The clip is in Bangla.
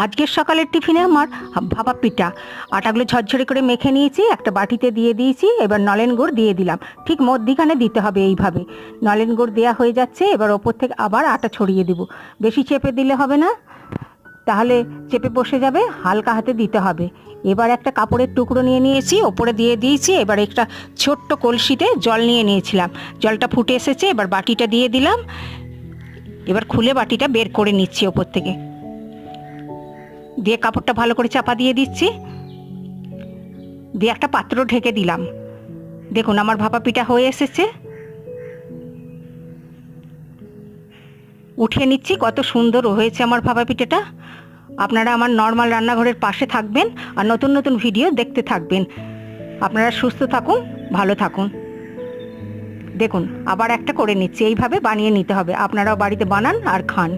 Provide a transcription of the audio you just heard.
আজকের সকালের টিফিনে আমার ভাপা পিঠা। আটাগুলো ঝরঝরে করে মেখে নিয়েছি, একটা বাটিতে দিয়ে দিয়েছি। এবার নলেন গুড় দিয়ে দিলাম, ঠিক মধ্যিখানে দিতে হবে এইভাবে। নলেন গুড় দেওয়া হয়ে যাচ্ছে, এবার ওপর থেকে আবার আটা ছড়িয়ে দেবো। বেশি চেপে দিলে হবে না, তাহলে চেপে বসে যাবে, হালকা হাতে দিতে হবে। এবার একটা কাপড়ের টুকরো নিয়ে নিয়েছি, ওপরে দিয়ে দিয়েছি। এবার একটা ছোট্ট কলসিতে জল নিয়ে নিয়েছিলাম, জলটা ফুটে এসেছে, এবার বাটিটা দিয়ে দিলাম। এবার খুলে বাটিটা বের করে নিচ্ছি ওপর থেকে, দিয়ে কাপড়টা ভালো করে চাপা দিয়ে দিচ্ছি, দিয়ে একটা পাত্র ঢেকে দিলাম। দেখুন আমার ভাপা পিঠা হয়ে এসেছে, উঠিয়ে নিচ্ছি। কত সুন্দর হয়েছে আমার ভাপা পিঠাটা। আপনারা আমার নর্মাল রান্নাঘরের পাশে থাকবেন আর নতুন নতুন ভিডিও দেখতে থাকবেন। আপনারা সুস্থ থাকুন, ভালো থাকুন। দেখুন আবার একটা করে নিচ্ছি, এইভাবে বানিয়ে নিতে হবে। আপনারাও বাড়িতে বানান আর খান।